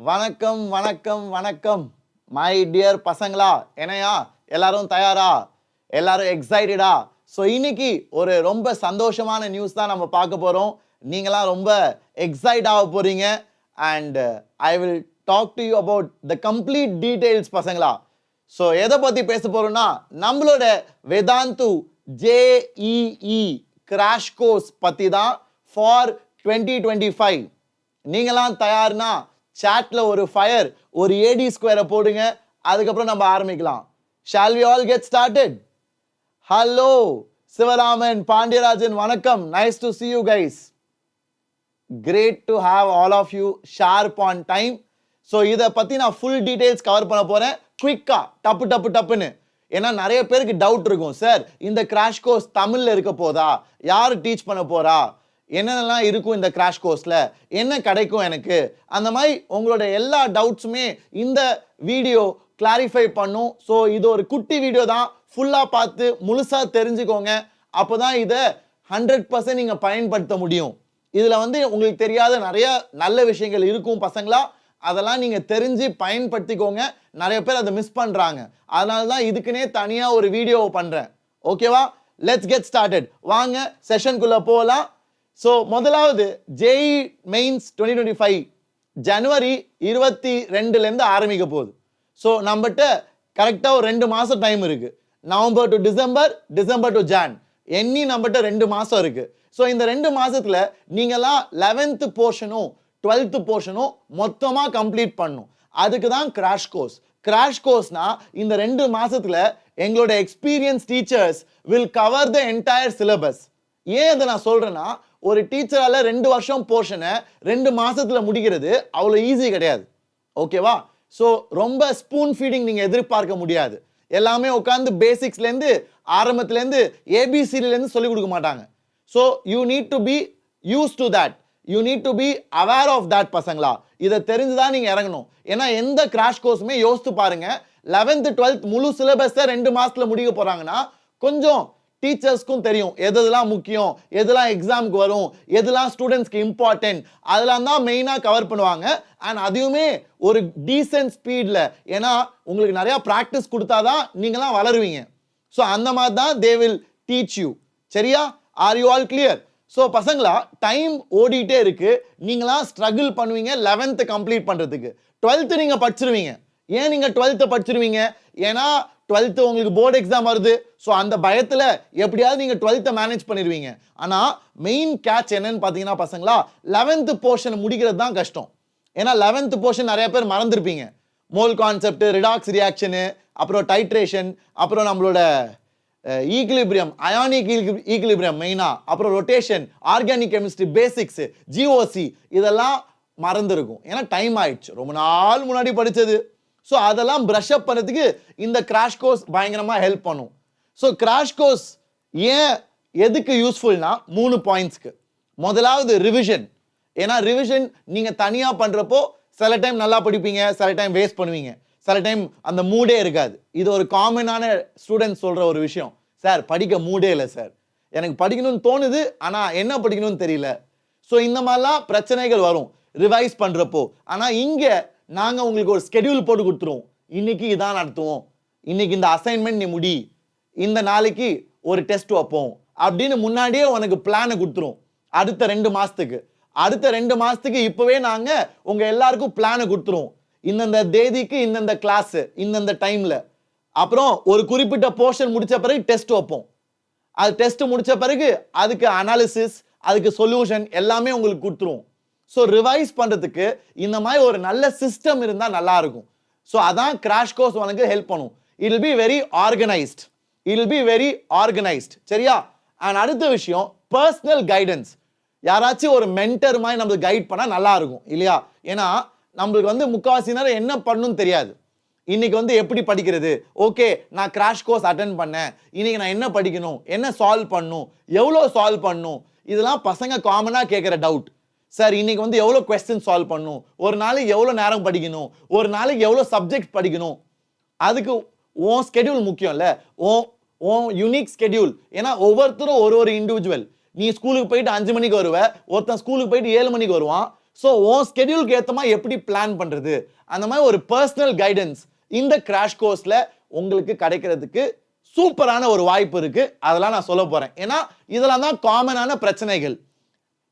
வணக்கம் வணக்கம் வணக்கம் மை டியர் பசங்களா, என்னையா எல்லாரும் தயாரா? எல்லாரும் எக்ஸைட்டடா? ஸோ இன்னைக்கு ஒரு ரொம்ப சந்தோஷமான நியூஸ் தான் நம்ம பார்க்க போகிறோம். நீங்களாம் ரொம்ப எக்ஸைட் ஆக போகிறீங்க. And I will talk to you about the complete details பசங்களா. ஸோ எதை பற்றி பேச போகிறோம்னா, நம்மளோட வேதாந்து ஜேஇஇ கிராஷ் கோர்ஸ் பற்றி தான் ஃபார் 2025. நீங்களாம் தயார்னா சாட்ல ஒரு ஃபயர், ஒரு ஏடி ஸ்கொயரை போடுங்க. அதுக்கப்புறம் நம்ம ஆரம்பிக்கலாம். Shall we all get started? Hello Sivaraman, Pandiyarajan, வணக்கம். Nice to see you guys. Great to have all of you sharp on time. So இதை பற்றி நான் ஃபுல் டீட்டெயில்ஸ் கவர் பண்ண போகிறேன் குவிக்காக, டப்புன்னு. ஏன்னா நிறைய பேருக்கு டவுட் இருக்கும், சார் இந்த கிராஷ் கோர்ஸ் தமிழில் இருக்க போதா, யார் டீச் பண்ண போகிறா, என்னென்னலாம் இருக்கும் இந்த கிராஷ் கோர்ஸில், என்ன கிடைக்கும் எனக்கு, அந்த மாதிரி உங்களோட எல்லா டவுட்ஸுமே இந்த வீடியோ கிளாரிஃபை பண்ணும். ஸோ இது ஒரு குட்டி வீடியோ தான், ஃபுல்லாக பார்த்து முழுசாக தெரிஞ்சுக்கோங்க. அப்போ தான் இதை 100% நீங்கள் பயன்படுத்த முடியும். இதில் உங்களுக்கு தெரியாத நிறைய நல்ல விஷயங்கள் இருக்கும் பசங்களா, அதெல்லாம் நீங்கள் தெரிஞ்சு பயன்படுத்திக்கோங்க. நிறைய பேர் அதை மிஸ் பண்ணுறாங்க, அதனால தான் இதுக்குன்னே தனியாக ஒரு வீடியோவை பண்ணுறேன். ஓகேவா? Let's get started. வாங்க செஷனுக்குள்ளே போகலாம். ஸோ முதலாவது ஜேஇ மெயின்ஸ் 2025 ஜனவரி 22 ஆரம்பிக்க போகுது. ஸோ நம்மகிட்ட கரெக்டாக ஒரு 2 மாதம் டைம் இருக்குது. November to December, December to John, எண்ணி நம்மகிட்ட 2 மாதம் இருக்குது. ஸோ இந்த 2 மாதத்தில் நீங்களாம் 11th போர்ஷனும் 12th போர்ஷனும் மொத்தமாக கம்ப்ளீட் பண்ணும். அதுக்கு தான் கிராஷ் கோர்ஸ். கிராஷ் கோர்ஸ்னா இந்த 2 மாதத்தில் எங்களோட experience teachers will cover the entire syllabus. ஏன் இதை நான் சொல்கிறேன்னா, ஒரு டீச்சரால் 2 வருஷம் போர்ஷனை 2 மாதத்தில் முடிக்கிறது அவ்வளோ ஈஸி கிடையாது. ஓகேவா? ஸோ ரொம்ப ஸ்பூன் ஃபீடிங் நீங்கள் எதிர்பார்க்க முடியாது. எல்லாமே உட்காந்து பேசிக்ஸ்லேருந்து ஆரம்பத்துலேருந்து ஏபிசிலேருந்து சொல்லிக் கொடுக்க மாட்டாங்க. So you need to be use to that, you need to be aware of that பசங்களா. இதை தெரிஞ்சு தான் நீங்கள் இறங்கணும். ஏன்னா எந்த கிராஷ் கோர்ஸுமே யோசித்து பாருங்க, 11th 12th முழு சிலபஸை 2 மாதத்தில் முடிக்க போகிறாங்கன்னா கொஞ்சம் டீச்சர்ஸ்க்கும் தெரியும் எதெல்லாம் முக்கியம், எதெல்லாம் எக்ஸாமுக்கு வரும், எதெல்லாம் ஸ்டூடெண்ட்ஸ்க்கு இம்பார்ட்டன்ட், அதெல்லாம் தான் மெயினாக கவர் பண்ணுவாங்க. அண்ட் அதையுமே ஒரு டீசென்ட் ஸ்பீடில், ஏன்னா உங்களுக்கு நிறையா ப்ராக்டிஸ் கொடுத்தா தான் நீங்களாம் வளருவீங்க. ஸோ அந்த மாதிரி தான் தே வில் டீச் யூ. சரியா? Are you all clear? So பசங்களா, டைம் ஓடிட்டே இருக்கு. நீங்களாம் ஸ்ட்ரகிள் பண்ணுவீங்க 11th கம்ப்ளீட் பண்ணுறதுக்கு. 12th நீங்கள் படிச்சிருவீங்க. ஏன் நீங்கள் 12th படிச்சிருவீங்க? ஏன்னா 12th உங்களுக்கு போர்டு எக்ஸாம் வருது. ஸோ அந்த பயத்தில் எப்படியாவது நீங்கள் 12th மேனேஜ் பண்ணிடுவீங்க. ஆனால் மெயின் கேட்ச் என்னன்னு பார்த்தீங்கன்னா பசங்களா, 11th போர்ஷன் முடிக்கிறது தான் கஷ்டம். ஏன்னா 11th போர்ஷன் நிறைய பேர் மறந்துருப்பீங்க. மோல் கான்செப்ட், ரிடாக்ஸ் ரியாக்ஷனு, அப்புறம் டைட்ரேஷன், அப்புறம் நம்மளோட ஈக்லிபிரியம், அயானிக் ஈக்லிபிரியம் மெயினாக, அப்புறம் rotation, organic chemistry basics, GOC, இதெல்லாம் மறந்துருக்கும். ஏன்னா டைம் ஆயிடுச்சு, ரொம்ப நாள் முன்னாடி படித்தது. ஸோ அதெல்லாம் ப்ரஷ் அப் பண்ணுறதுக்கு இந்த கிராஷ் கோர்ஸ் பயங்கரமாக ஹெல்ப் பண்ணும். ஸோ கிராஷ் கோர்ஸ் ஏன் எதுக்கு யூஸ்ஃபுல்னா 3 பாயிண்ட்ஸ்க்கு. முதலாவது ரிவிஷன். ஏன்னா ரிவிஷன் நீங்கள் தனியாக பண்ணுறப்போ சில டைம் நல்லா படிப்பீங்க, சில டைம் வேஸ்ட் பண்ணுவீங்க, சில டைம் அந்த மூடே இருக்காது. இது ஒரு காமனான ஸ்டூடெண்ட்ஸ் சொல்கிற ஒரு விஷயம். சார் படிக்க மூடே இல்லை சார், எனக்கு படிக்கணும்னு தோணுது ஆனால் என்ன படிக்கணும்னு தெரியல. ஸோ இந்த மாதிரிலாம் பிரச்சனைகள் வரும் ரிவைஸ் பண்ணுறப்போ. ஆனால் இங்கே நாங்கள் உங்களுக்கு ஒரு ஸ்கெடியூல் போட்டு கொடுத்துருவோம். இன்னைக்கு இதான் நடத்துவோம், இன்னைக்கு இந்த அசைன்மெண்ட் நீ முடி, இந்த நாளைக்கு ஒரு டெஸ்ட் வைப்போம் அப்படின்னு முன்னாடியே உனக்கு பிளானை கொடுத்துரும். அடுத்த 2 மாதத்துக்கு, அடுத்த 2 மாதத்துக்கு இப்போவே நாங்கள் உங்கள் எல்லாருக்கும் பிளானை கொடுத்துருவோம். இந்தந்த தேதிக்கு இந்தந்த கிளாஸு, இந்தந்த டைமில். அப்புறம் ஒரு குறிப்பிட்ட போர்ஷன் முடித்த பிறகு டெஸ்ட் வைப்போம். அது டெஸ்ட் முடித்த பிறகு அதுக்கு அனாலிசிஸ், அதுக்கு சொல்யூஷன் எல்லாமே உங்களுக்கு கொடுத்துருவோம். ஸோ ரிவைஸ் பண்ணுறதுக்கு இந்த மாதிரி ஒரு நல்ல சிஸ்டம் இருந்தால் நல்லா இருக்கும். ஸோ அதான் கிராஷ் கோர்ஸ் உனக்கு ஹெல்ப் பண்ணும். It will be very organised, it will be very organised. சரியா? அண்ட் அடுத்த விஷயம், பர்சனல் கைடன்ஸ். யாராச்சும் ஒரு மென்டர் மாதிரி நம்மளுக்கு கைட் பண்ணால் நல்லா இருக்கும் இல்லையா? ஏன்னா நம்மளுக்கு முக்கால்வாசி நேரம் என்ன பண்ணணும்னு தெரியாது. இன்னைக்கு எப்படி படிக்கிறது, ஓகே நான் கிராஷ் கோர்ஸ் அட்டென்ட் பண்ணேன், இன்னைக்கு நான் என்ன படிக்கணும், என்ன சால்வ் பண்ணணும், எவ்வளோ சால்வ் பண்ணணும், இதெல்லாம் பசங்க காமனாக கேட்குற டவுட். சார் இன்னைக்கு எவ்வளோ கொஸ்டின் சால்வ் பண்ணணும், ஒரு நாளைக்கு எவ்வளோ நேரம் படிக்கணும், ஒரு நாளைக்கு எவ்வளோ சப்ஜெக்ட் படிக்கணும், அதுக்கு உன் ஸ்கெடியூல் முக்கியம் இல்லை, உன் யூனிக் ஸ்கெடியூல். ஏன்னா ஒவ்வொருத்தரும் ஒரு இண்டிவிஜுவல். நீ ஸ்கூலுக்கு போயிட்டு 5 மணிக்கு வருவ, ஒருத்தன் ஸ்கூலுக்கு போயிட்டு 7 மணிக்கு வருவான், ஸோ உன் ஸ்கெடியூலுக்கு ஏற்ற மாதிரி எப்படி பிளான் பண்ணுறது, அந்த மாதிரி ஒரு பர்சனல் கைடன்ஸ் இந்த கிராஷ் கோர்ஸில் உங்களுக்கு கிடைக்கிறதுக்கு சூப்பரான ஒரு வாய்ப்பு இருக்குது. அதெல்லாம் நான் சொல்ல போகிறேன். ஏன்னா இதெல்லாம் தான் காமனான பிரச்சனைகள்.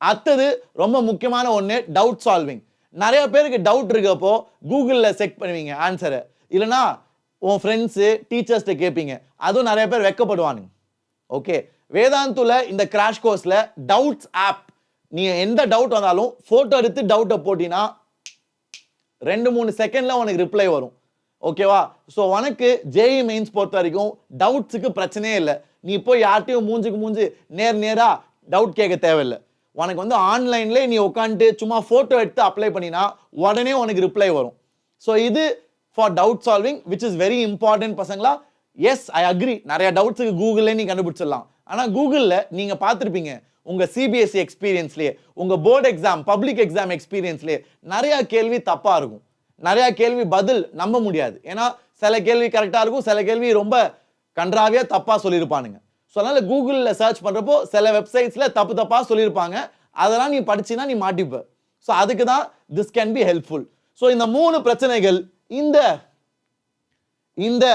அடுத்தது ரொம்ப முக்கியமான ஒன்று, டவுட் சால்விங். நிறைய பேருக்கு டவுட் இருக்கப்போ கூகுளில் செக் பண்ணுவீங்க ஆன்சரை, இல்லைனா உன் ஃப்ரெண்ட்ஸு டீச்சர்ஸ்கிட்ட கேட்பீங்க. அதுவும் நிறைய பேர் வெக்கப்படுவானுங்க. ஓகே, வேதாந்துல இந்த கிராஷ் கோர்ஸில் டவுட்ஸ் ஆப், நீ எந்த டவுட் வந்தாலும் ஃபோட்டோ எடுத்து டவுட்டை போட்டினா 2-3 செகண்டில் உனக்கு ரிப்ளை வரும். ஓகேவா? ஸோ உனக்கு ஜேஇ மெயின்ஸ் பொறுத்த வரைக்கும் டவுட்ஸுக்கு பிரச்சனையே இல்லை. நீ போய் யார்ட்டையும் மூஞ்சுக்கு மூஞ்சி நேராக டவுட் கேட்க தேவையில்லை. உனக்கு வந்து ஆன்லைன்லேயே நீ உட்காந்துட்டு சும்மா ஃபோட்டோ எடுத்து அப்ளை பண்ணினா உடனே உனக்கு ரிப்ளை வரும். ஸோ இது for doubt solving which is very important பசங்களா. எஸ், ஐ அக்ரி, நிறைய டவுட்ஸுக்கு கூகுளில் நீ கண்டுபிடிச்சிடலாம். ஆனால் கூகுளில் நீங்கள் பார்த்துருப்பீங்க உங்கள் சிபிஎஸ்சி எக்ஸ்பீரியன்ஸ்லேயே, உங்கள் போர்டு எக்ஸாம் பப்ளிக் எக்ஸாம் எக்ஸ்பீரியன்ஸ்லேயே நிறையா கேள்வி தப்பாக இருக்கும். நிறையா கேள்வி பதில் நம்ப முடியாது. ஏன்னா சில கேள்வி கரெக்டாக இருக்கும், சில கேள்வி ரொம்ப கன்றாவியாக தப்பாக சொல்லியிருப்பானுங்க. ஸோ அதனால் கூகுளில் சர்ச் பண்ணுறப்போ சில வெப்சைட்ஸில் தப்பாக சொல்லியிருப்பாங்க. அதெல்லாம் நீ படிச்சினா நீ மாட்டிப்ப. ஸோ அதுக்கு தான் this can be helpful. So இந்த 3 பிரச்சனைகள் இந்த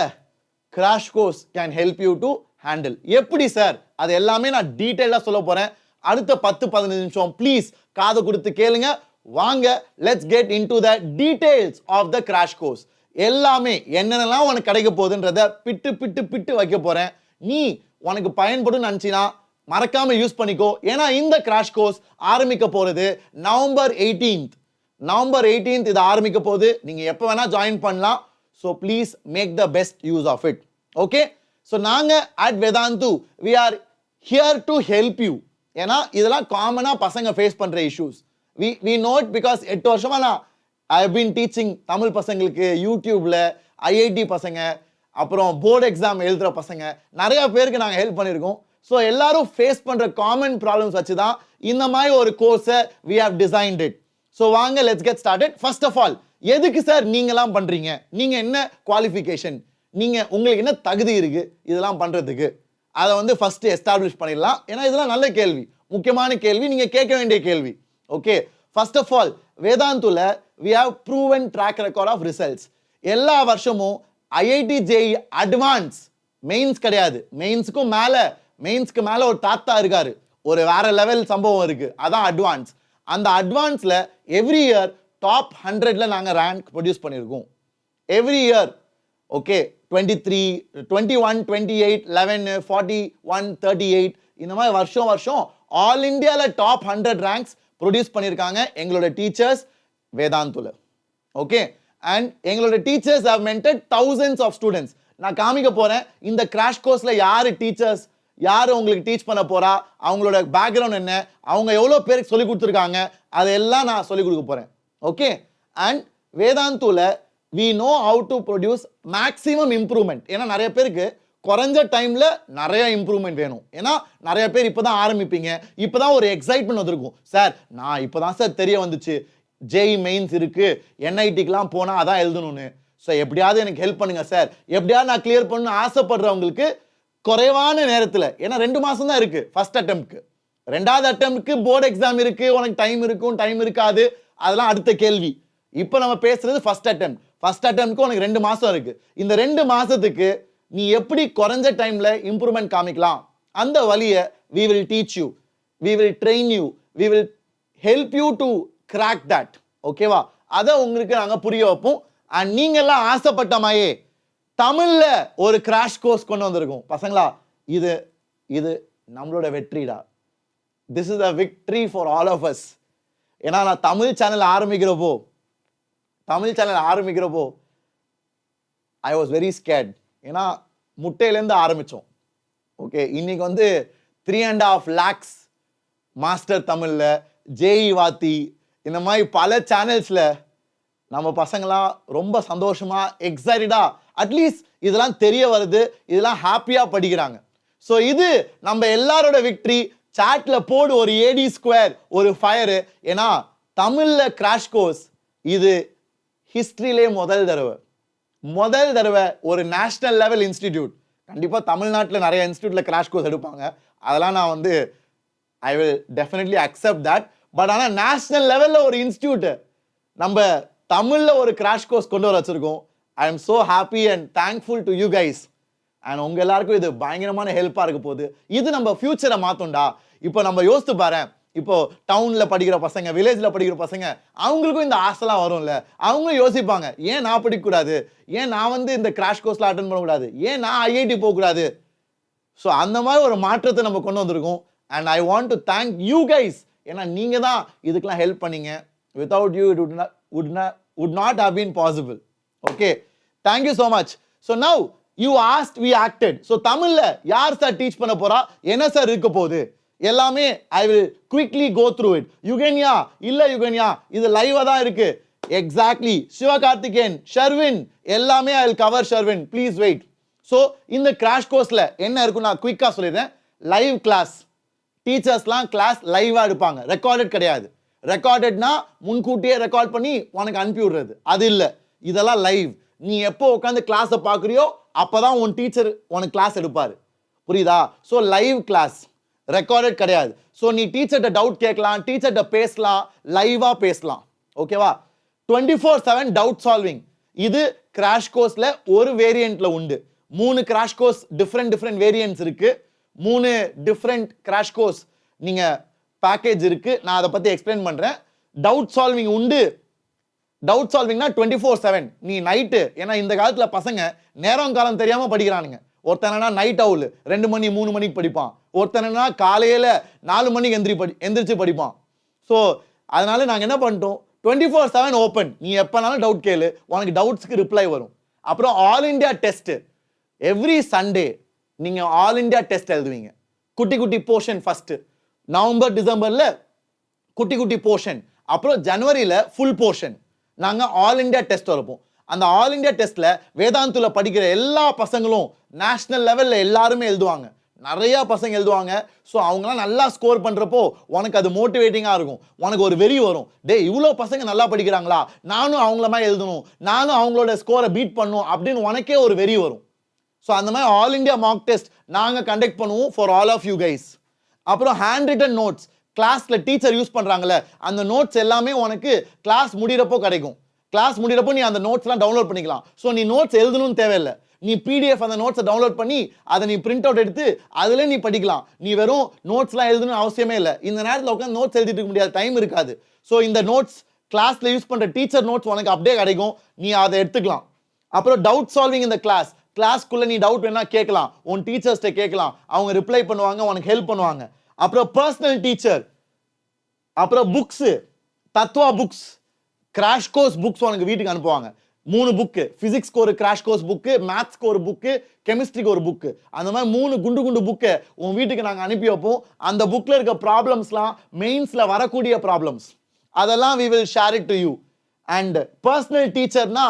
crash course can help you to handle. எப்படி சார், அது எல்லாமே நான் டீட்டெயிலாக சொல்ல போகிறேன். அடுத்த 10-15 நிமிஷம் ப்ளீஸ் காது கொடுத்து கேளுங்க. வாங்க, let's get into the details of the crash course. எல்லாமே என்னென்னலாம் உனக்கு கிடைக்க போகுதுன்றத பிட்டு வைக்க போகிறேன். நீ உனக்கு பயன்படும் நினச்சினா மறக்காம யூஸ் பண்ணிக்கோ. ஏன்னா இந்த கிராஷ் கோர்ஸ் ஆரம்பிக்க போகிறது நவம்பர் 18th இது ஆரம்பிக்க போகுது. நீங்கள் எப்போ வேணால் ஜாயின் பண்ணலாம். So please make the best use of it. Okay, so நாங்கள் at Vedantu we are here to help you. ஏன்னா இதெல்லாம் காமனாக பசங்க ஃபேஸ் பண்ணுற இஷ்யூஸ். வி நோட் பிகாஸ் 8 வருஷமாக நான் I have been teaching Tamil பசங்களுக்கு யூடியூப்பில், ஐஐடி பசங்க, அப்புறம் போர்டு எக்ஸாம் எழுதுகிற பசங்க, நிறையா பேருக்கு நாங்கள் ஹெல்ப் பண்ணியிருக்கோம். ஸோ எல்லாரும் ஃபேஸ் பண்ணுற காமன் ப்ராப்ளம்ஸ் வச்சு தான் இந்த மாதிரி ஒரு கோர்ஸை we have designed it. So வாங்க, let's get started. First of all, எதுக்கு சார் நீங்களாம் பண்ணுறீங்க? நீங்கள் என்ன குவாலிஃபிகேஷன், உங்களுக்கு என்ன தகுதி இருக்குது இதெல்லாம் பண்ணுறதுக்கு? அதை வந்து ஃபஸ்ட்டு எஸ்டாப்ளிஷ் பண்ணிடலாம். ஏன்னா இதெல்லாம் நல்ல கேள்வி, முக்கியமான கேள்வி, நீங்கள் கேட்க வேண்டிய கேள்வி. ஓகே, ஃபர்ஸ்ட் ஆஃப் ஆல், வேதாந்துல we have proven track record of results. எல்லா வருஷமும் ஐஐடி ஜேஇ அட்வான்ஸ் மெயின்ஸ் கிடையாது, மெயின்ஸ்க்கு மேலே ஒரு தாத்தா இருக்காரு, ஒரு வேற லெவல் சம்பவம் இருக்கு, அதான் அட்வான்ஸ். அந்த அட்வான்ஸ்ல எவ்ரி இயர் டாப் 100ல நாங்கள் ரேங்க் ப்ரொடியூஸ் பண்ணியிருக்கோம் எவ்ரி இயர். ஓகே, 23, 21, 28, 11, 41, 38 இந்த மாதிரி வருஷம் ஆல் இந்தியாவில் டாப் 100 ரேங்க்ஸ் ப்ரொடியூஸ் பண்ணியிருக்காங்க எங்களோட டீச்சர்ஸ் வேதாந்துல. ஓகே, அண்ட் எங்களோட teachers have mentored thousands of students. நான் காமிக்க போறேன் இந்த கிராஷ் கோர்ஸ்ல யாரு டீச்சர்ஸ், யாரு உங்களுக்கு டீச் பண்ண போறா, அவங்களோட பேக்ரவுண்ட் என்ன, அவங்க எவ்வளோ பேருக்கு சொல்லி கொடுத்துருக்காங்க, அதெல்லாம் நான் சொல்லி கொடுக்க போறேன். ஓகே, அண்ட் வேதாந்துல we know how to produce maximum improvement. ஏன்னா நிறைய பேருக்கு குறைஞ்ச டைம்ல நிறைய இம்ப்ரூவ்மெண்ட் வேணும். ஏன்னா நிறைய பேர் இப்பதான் ஆரம்பிப்பீங்க, இப்பதான் ஒரு எக்ஸைட்மெண்ட் வந்திருக்கும். சார் நான் இப்பதான் சார் தெரிய வந்துச்சு ஜேஇ மெயின்ஸ் இருக்கு, என்ஐடிக்கெலாம் போனா அதான் எழுதணும்னு. ஸோ எப்படியாவது எனக்கு ஹெல்ப் பண்ணுங்க சார், எப்படியாவது நான் கிளியர் பண்ணணும்னு ஆசைப்படுறவங்களுக்கு குறைவான நேரத்தில், ஏன்னா 2 மாசம் தான் இருக்கு ஃபர்ஸ்ட் அட்டெம்ப்ட்க்கு, 2வது அட்டெம்ப்ட்க்கு போர்டு எக்ஸாம் இருக்கு, உனக்கு டைம் இருக்கும் டைம் இருக்காது, அதெல்லாம் அடுத்த கேள்வி. இப்போ நம்ம பேசுறது ஃபர்ஸ்ட் அட்டெம்ப்ட்க்கு உனக்கு 2 மாசம் இருக்கு. இந்த 2 மாசத்துக்கு நீ எப்படி குறைஞ்ச டைம்ல இம்ப்ரூவ்மெண்ட் காமிக்கலாம், அந்த வழியை we will teach you, we will train you, we will help you to crack that. ஓகேவா? அதை உங்களுக்கு நாங்கள் புரிய வைப்போம். அண்ட் நீங்கெல்லாம் ஆசைப்பட்ட மாதிரியே தமிழ்ல ஒரு கிராஷ் கோர்ஸ் கொண்டு வந்திருக்கோம் பசங்களா. இது நம்மளோட வெற்றிடா. This is a victory for all of us. ஏன்னா நான் தமிழ் சேனல் ஆரம்பிக்கிறப்போ ஐ வாஸ் வெரி ஸ்கேர்ட். ஏன்னா முட்டையிலேருந்து ஆரம்பித்தோம். ஓகே, இன்னைக்கு வந்து 3.5 lakhs மாஸ்டர் தமிழ்ல, ஜேஇ வாத்தி, இந்த மாதிரி பல சேனல்ஸ்ல நம்ம பசங்களாம் ரொம்ப சந்தோஷமா எக்ஸைட்டடா அட்லீஸ்ட் இதெல்லாம் தெரிய வருது, இதெல்லாம் ஹாப்பியா படிக்கிறாங்க. ஸோ இது நம்ம எல்லாரோட விக்ட்ரி. சாட்ல போடு ஒரு AD2 ஒரு ஃபயர். ஏன்னா தமிழ்ல கிராஷ் கோர்ஸ் இது ஹிஸ்டரியிலே முதல் தடவை ஒரு நேஷனல் லெவல் இன்ஸ்டிடியூட். கண்டிப்பாக தமிழ்நாட்டில் நிறைய இன்ஸ்டிடியூட்ல கிராஷ் கோர்ஸ் எடுப்பாங்க, அதெல்லாம் நான் வந்து I will definitely accept that. But ஆனால் நேஷனல் லெவலில் ஒரு இன்ஸ்டியூட் நம்ம தமிழில் ஒரு கிராஷ் கோர்ஸ் கொண்டு வர வச்சிருக்கோம். I am so happy and thankful to you guys. And உங்கள் எல்லாருக்கும் இது பயங்கரமான ஹெல்ப்பாக இருக்க போகுது. இது நம்ம ஃபியூச்சரை மாற்றோம்டா. இப்போ நம்ம யோசித்து பாரு, இப்போ டவுனில் படிக்கிற பசங்க, வில்லேஜில் படிக்கிற பசங்க, அவங்களுக்கும் இந்த ஆசைலாம் வரும்ல. அவங்களும் யோசிப்பாங்க, ஏன் நான் படிக்கக்கூடாது, ஏன் நான் வந்து இந்த கிராஷ் கோர்ஸில் அட்டன் பண்ணக்கூடாது, ஏன் நான் ஐஐடி போகக்கூடாது. ஸோ அந்த மாதிரி ஒரு மாற்றத்தை நம்ம கொண்டு வந்திருக்கோம். And I want to thank you guys. ஏன்னா நீங்கள் தான் இதுக்கெல்லாம் ஹெல்ப் பண்ணீங்க. Without you it would not have been possible. Okay, thank you so much. So now you asked, we acted. So தமிழ்ல யார் சார் டீச் பண்ண போறா, என்ன சார் இருக்க போகுது, எல்லாமே I will quickly go through it. யுகன்யா இல்ல யுகன்யா இது லைவா தான் இருக்கு. எக்ஸாக்ட்லி சிவகார்த்திகேயன், ஷர்வின் எல்லாமே I will cover. Sharvin please wait. So இந்த கிராஷ் கோர்ஸ்ல என்ன இருக்கும் நான் குயிக்கா சொல்லிடுறேன். லைவ் கிளாஸ், டீச்சர்ஸ்லாம் கிளாஸ் லைவா எடுப்பாங்க, ரெக்கார்டட் கிடையாது. ரெக்கார்டட்னா முன்கூட்டியே ரெக்கார்ட் பண்ணி உனக்கு அனுப்பி விடுறது, அது இல்லை. இதெல்லாம் லைவ். நீ எப்போ உட்காந்து கிளாஸை பார்க்குறியோ அப்போதான் உன் டீச்சர் உனக்கு கிளாஸ் எடுப்பார். புரியுதா? ஸோ லைவ் கிளாஸ், ரெக்கார்டட் கிடையாது. ஸோ நீ டீச்சர்கிட்ட டவுட் கேட்கலாம், டீச்சர்கிட்ட பேசலாம், லைவாக பேசலாம். ஓகேவா? 24/7 டவுட் சால்விங். இது கிராஷ் கோர்ஸில் ஒரு வேரியண்ட்டில் உண்டு. 3 கிராஷ் கோர்ஸ் டிஃப்ரெண்ட் வேரியன்ட்ஸ் இருக்கு. 3 டிஃப்ரெண்ட் கிராஷ் கோர்ஸ் நீங்கள் பேக்கேஜ் இருக்கு. நான் அதை பற்றி எக்ஸ்பிளைன் பண்ணுறேன். டவுட் சால்விங் உண்டு. டவுட் சால்விங்னா 24/7. நீ நைட்டு, ஏன்னா இந்த காலத்தில் பசங்க நேரம் காலம் தெரியாமல் படிக்கிறானுங்க. ஒருத்தனா நைட் அவுல் 2 மணி 3 மணிக்கு படிப்பான், ஒருத்தனா காலையில் 4 மணிக்கு எந்திரிச்சு படிப்பான். ஸோ அதனால நாங்கள் என்ன பண்ணிட்டோம், 24/7 ஓப்பன். நீ எப்போனாலும் டவுட் கேளு, உனக்கு டவுட்ஸ்க்கு ரிப்ளை வரும். அப்புறம் all India test. Every Sunday நீங்கள் ஆல் இண்டியா டெஸ்ட் எழுதுவீங்க. குட்டி போர்ஷன் ஃபர்ஸ்ட் நவம்பர் டிசம்பர்ல குட்டி போர்ஷன், அப்புறம் ஜனவரியில் ஃபுல் போர்ஷன். நாங்கள் ஆல் இண்டியா டெஸ்ட் வைப்போம். அந்த ஆல் இண்டியா டெஸ்ட்ல வேதாந்தில் படிக்கிற எல்லா பசங்களும் நேஷனல் லெவலில் எல்லாருமே எழுதுவாங்க. நிறைய பசங்க எழுதுவாங்க. ஸோ அவங்களாம் நல்லா ஸ்கோர் பண்ணுறப்போ உனக்கு அது மோட்டிவேட்டிங்காக இருக்கும். உனக்கு ஒரு வெறி வரும், டே இவ்வளோ பசங்க நல்லா படிக்கிறாங்களா, நானும் அவங்கள மாதிரி எழுதணும், நானும் அவங்களோட ஸ்கோரை பீட் பண்ணணும் அப்படின்னு உனக்கே ஒரு வெறி வரும். ஸோ அந்த மாதிரி ஆல் இண்டியா மார்க் டெஸ்ட் நாங்கள் கண்டக்ட் பண்ணுவோம் for all of you guys. அப்புறம் ஹேண்ட் ரிட்டன் நோட்ஸ், கிளாஸ்ல டீச்சர் யூஸ் பண்றாங்கல்ல அந்த நோட்ஸ் எல்லாமே உனக்கு கிளாஸ் முடிகிறப்போ கிடைக்கும். கிளாஸ் முடிகிறப்போ நீ அந்த நோட்ஸ்லாம் டவுன்லோட் பண்ணிக்கலாம். ஸோ நீ நோட்ஸ் எழுதணும்னு தேவையில்லை. நீ பிடிஎஃப் அந்த நோட்ஸை டவுன்லோட் பண்ணி அதை நீ பிரிண்ட் அவுட் எடுத்து அதில் நீ படிக்கலாம். நீ வெறும் நோட்ஸ்லாம் எழுதணும்னு அவசியமே இல்லை. இந்த நேரத்தில் உட்காந்து நோட்ஸ் எழுதிட்டு இருக்க முடியாது, டைம் இருக்காது. ஸோ இந்த நோட்ஸ் கிளாஸ்ல யூஸ் பண்ற டீச்சர் நோட்ஸ் உனக்கு அப்படியே கிடைக்கும், நீ அதை எடுத்துக்கலாம். அப்புறம் டவுட் சால்விங் இந்த கிளாஸ்க்குள்ள நீ டவுட் வேணா கேட்கலாம், உன் டீச்சர்ஸ்ட்ட கேட்கலாம், அவங்க ரிப்ளை பண்ணுவாங்க, உனக்கு ஹெல்ப் பண்ணுவாங்க. அப்புறம் பர்சனல் டீச்சர், அப்புறம் books, Tattva books, crash course books உனக்கு வீட்டுக்கு அனுப்புவாங்க. 3 புக்கு, பிசிக்ஸ்க்கு ஒரு கிராஷ் கோர்ஸ் புக்கு, மேத்ஸ்க்கு ஒரு புக்கு, கெமிஸ்ட்ரிக்கு ஒரு புக்கு. அந்த மாதிரி 3 குண்டு புக்கு உன் வீட்டுக்கு நாங்கள் அனுப்பி வைப்போம். அந்த புக்ல இருக்க ப்ராப்ளம்ஸ்லாம் மெயின்ஸ்ல வரக்கூடிய ப்ராப்ளம்ஸ் அதெல்லாம் we will share it to you. and personal டீச்சர்னா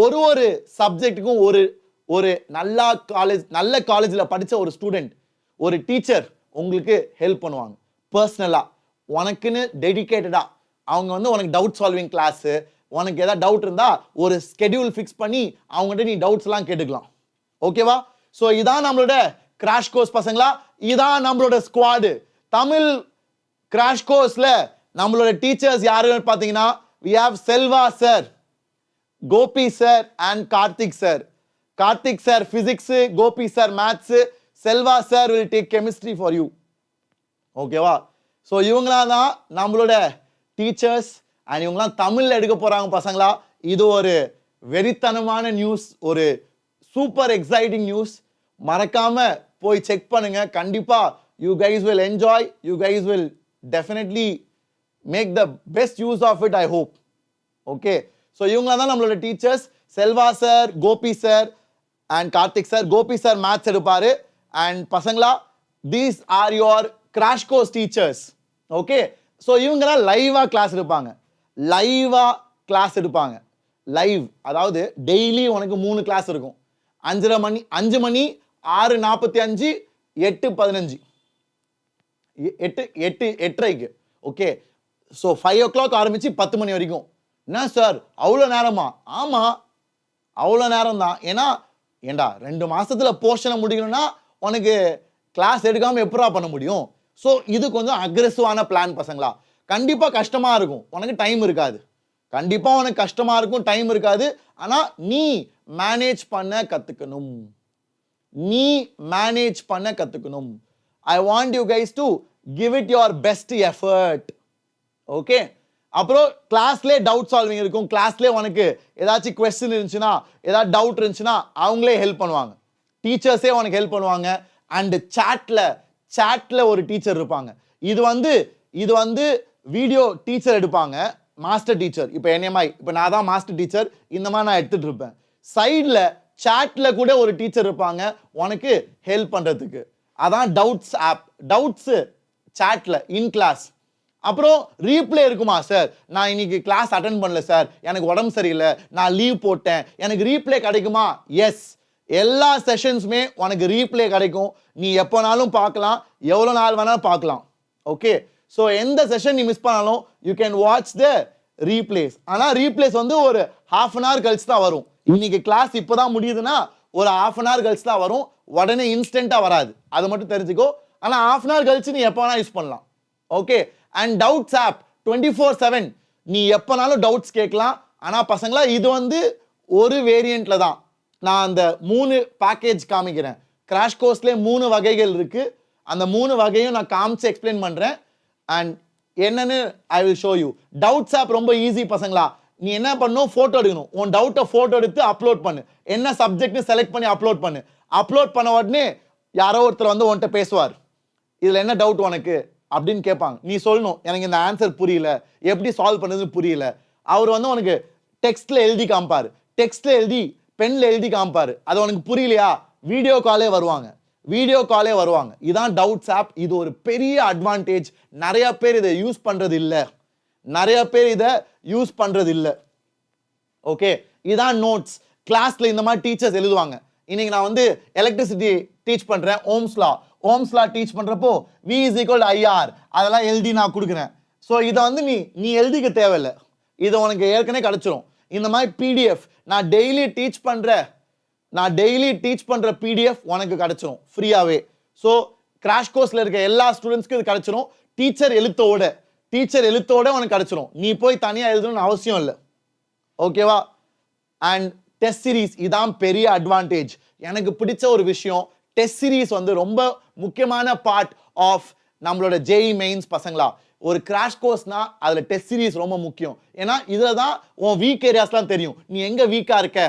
ஒரு சப்ஜெக்ட்டுக்கும் ஒரு நல்ல காலேஜில் படித்த ஒரு ஸ்டூடெண்ட், ஒரு டீச்சர் உங்களுக்கு ஹெல்ப் பண்ணுவாங்க பர்சனலா, உனக்குன்னு டெடிகேட்டடா. அவங்க வந்து உனக்கு டவுட் சால்விங் கிளாஸ், உனக்கு ஏதாவது டவுட் இருந்தா ஒரு ஸ்கெடியூல் ஃபிக்ஸ் பண்ணி அவங்ககிட்ட நீ டவுட்ஸ் எல்லாம் கேட்டுக்கலாம். ஓகேவா? ஸோ இதான் நம்மளோட கிராஷ் கோர்ஸ் பசங்களா, இதான் நம்மளோட ஸ்குவாடு. தமிழ் கிராஷ் கோர்ஸ்ல நம்மளோட டீச்சர்ஸ் யாருன்னு பார்த்தீங்கன்னா we have Selva sir, Gopi sir and Karthik sir. Karthik sir physics, Gopi sir maths, Selva sir will take chemistry for you. ஓகேவா? ஸோ இவங்களாம் தான் நம்மளோட டீச்சர்ஸ். அண்ட் இவங்களாம் தமிழ்ல எடுக்க போறாங்க பசங்களா. இது ஒரு வெறித்தனமான நியூஸ், ஒரு சூப்பர் எக்ஸைட்டிங் நியூஸ். மறக்காம போய் செக் பண்ணுங்க. கண்டிப்பா you guys will enjoy, you guys will definitely make the best use of it, I hope. Okay, so இவங்களா தான் நம்மளோட teachers. Selva sir, Gopi sir and Karthik sir. Gopi sir maths எடுப்பாரு. அண்ட் பசங்களா, these are your crash course teachers. Okay, so இவங்கலாம் லைவா class எடுப்பாங்க. Live அதாவது daily உனக்கு 3 கிளாஸ் இருக்கும். 5 மணி, 6:45, 8:15, 8:30. ஓகே, ஸோ 5 o'clock ஆரம்பிச்சு 10 மணி வரைக்கும். என்ன சார் அவ்வளோ நேரமா? ஆமா, அவ்வளோ நேரம் தான். ஏண்டா 2 மாசத்துல போர்ஷனை முடிக்கணும்னா உனக்கு கிளாஸ் எடுக்காம எப்படா பண்ண முடியும்? ஸோ இது கொஞ்சம் அக்ரெசிவான பிளான் பசங்களா. கண்டிப்பா கஷ்டமா இருக்கும், உனக்கு டைம் இருக்காது. கண்டிப்பா உனக்கு கஷ்டமா இருக்கும், டைம் இருக்காது. ஆனா நீ மேனேஜ் பண்ண கத்துக்கணும். நீ மேனேஜ் பண்ண கத்துக்கணும். ஐ want you guys to give it your best effort. Okay. அப்புறம் கிளாஸ்லேயே டவுட் சால்விங் இருக்கும். கிளாஸ்லேயே உனக்கு ஏதாச்சும் கொஸ்டின் இருந்துச்சுன்னா, ஏதாவது டவுட் இருந்துச்சுன்னா அவங்களே ஹெல்ப் பண்ணுவாங்க. டீச்சர்ஸே உனக்கு ஹெல்ப் பண்ணுவாங்க. அண்ட் சாட்ல ஒரு டீச்சர் இருப்பாங்க. இது வந்து வீடியோ டீச்சர் எடுப்பாங்க, மாஸ்டர் டீச்சர். இப்போ என்எம்ஐ, இப்போ நான் தான் மாஸ்டர் டீச்சர், இந்த மாதிரி நான் எடுத்துட்டு இருப்பேன். சைடில் சாட்ல கூட ஒரு டீச்சர் இருப்பாங்க உனக்கு ஹெல்ப் பண்றதுக்கு. அதான் டவுட்ஸ் ஆப். டவுட்ஸ் சாட்ல இன் கிளாஸ். அப்புறம் ரீப்ளே இருக்குமா சார், நான் இன்னைக்கு கிளாஸ் அட்டென்ட் பண்ணல சார், எனக்கு உடம்பு சரியில்லை, நான் லீவ் போட்டேன், எனக்கு ரீப்ளே கிடைக்குமா? எஸ், எல்லா செஷன்ஸுமே உனக்கு ரீப்ளே கிடைக்கும். நீ எப்போனாலும் பார்க்கலாம், எவ்வளோ நாள் வேணாலும் பார்க்கலாம். ஓகே. ஸோ எந்த செஷன் நீ மிஸ் பண்ணாலும் you can watch the replace. ஆனால் ரீப்ளேஸ் வந்து ஒரு ½ அன் ஹவர் கழிச்சு தான் வரும். இன்னைக்கு கிளாஸ் இப்போதான் முடியுதுன்னா ஒரு ½ அன் ஹவர் கழிச்சு தான் வரும், உடனே இன்ஸ்டன்ட்டாக வராது, அது மட்டும் தெரிஞ்சுக்கோ. ஆனால் ½ அன் ஹவர் கழிச்சு நீ எப்போ வேணா யூஸ் பண்ணலாம். ஓகே. அண்ட் டவுட்ஸ் ஆப் 24/7 நீ எப்போனாலும் டவுட்ஸ் கேட்கலாம். ஆனால் பசங்களா இது வந்து ஒரு வேரியண்ட்ல தான். நான் அந்த 3 பேக்கேஜ் காமிக்கிறேன். கிராஷ் கோர்ஸ்லேயே 3 வகைகள் இருக்கு. அந்த 3 வகையும் நான் காமிச்சு எக்ஸ்பிளைன் பண்றேன். அண்ட் என்னன்னு I will show you. Doubts app ரொம்ப ஈஸி பசங்களா. நீ என்ன பண்ணணும், போட்டோ எடுக்கணும். உன் டவுட்டை போட்டோ எடுத்து அப்லோட் பண்ணு. என்ன சப்ஜெக்ட்னு செலக்ட் பண்ணி அப்லோட் பண்ணு. அப்லோட் பண்ண உடனே யாரோ ஒருத்தர் வந்து உன்கிட்ட பேசுவார். இதுல என்ன டவுட் உனக்கு அப்படின்னு கேட்பாங்க. நீ சொல்லணும், எனக்கு இந்த ஆன்சர் புரியல, எப்படி சால்வ் பண்ணுறதுன்னு புரியல. அவர் வந்து உனக்கு டெக்ஸ்ட்ல எழுதி காமிப்பாரு, டெக்ஸ்ட்ல எழுதி பென்ல எழுதி காமிப்பாரு. அது உனக்கு புரியலையா, வீடியோ காலே வருவாங்க. இதான் டவுட்ஸ் ஆப். இது ஒரு பெரிய அட்வான்டேஜ். நிறைய பேர் இதை யூஸ் பண்றது இல்ல. ஓகே. இதான் நோட்ஸ். கிளாஸ்ல இந்த மாதிரி டீச்சர்ஸ் எழுதுவாங்க. இன்னைக்கு நான் வந்து எலக்ட்ரிசிட்டி டீச் பண்றேன், ஓம்ஸ் லா டீச் பண்றப்போ V is equal to IR அதெல்லாம் எழுதி நான் கொடுக்குறேன். ஸோ இதை வந்து நீ எழுதிக்க தேவையில்லை, இது உனக்கு ஏற்கனவே கிடைச்சிரும். இந்த மாதிரி PDF நான் டெய்லி டீச் பண்ற PDF உனக்கு கிடைச்சிரும் ஃப்ரீயாவே. ஸோ கிராஷ் கோர்ஸ்ல இருக்க எல்லா ஸ்டூடெண்ட்ஸ்க்கும் இது கிடைச்சிரும். டீச்சர் எழுத்தோட உனக்கு கிடைச்சிரும். நீ போய் தனியா எழுதணும்னு அவசியம் இல்லை. ஓகேவா? அண்ட் டெஸ்ட் சீரீஸ், இதான் பெரிய அட்வான்டேஜ். எனக்கு பிடிச்ச ஒரு விஷயம், டெஸ்ட் சீரீஸ் வந்து ரொம்ப முக்கியமான பார்ட் ஆஃப் நம்மளோட JEE மெயின்ஸ் பசங்களா. ஒரு கிராஷ் கோர்ஸ்னா அதுல டெஸ்ட் சீரீஸ் ரொம்ப முக்கியம். ஏன்னா இதுல தான் உன் வீக் ஏரியாஸ்லாம் தெரியும். நீ எங்க வீக்கா இருக்க,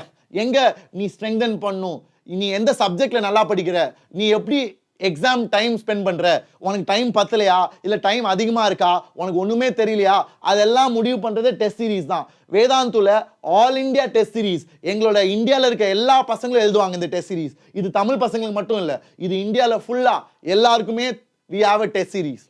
எங்க நீ ஸ்ட்ரெங்தன் பண்ணும், நீ எந்த சப்ஜெக்ட்ல நல்லா படிக்கிற, நீ எப்படி எக்ஸாம் டைம் ஸ்பெண்ட் பண்ற, உனக்கு டைம் பத்தலையா இல்ல டைம் அதிகமா இருக்கா, உனக்கு ஒண்ணுமே தெரியலையா, அதெல்லாம் முடிவு பண்றது டெஸ்ட் சீரீஸ் தான். வேதாந்துல ஆல் இந்தியா டெஸ்ட் சீரீஸ், எங்களோட இந்தியாவில் இருக்க எல்லா பசங்களும் எழுதுவாங்க இந்த டெஸ்ட் சீரீஸ். இது தமிழ் பசங்களுக்கு மட்டும் இல்ல, இது இந்தியாவில் ஃபுல்லா எல்லாருக்குமே we have a test series.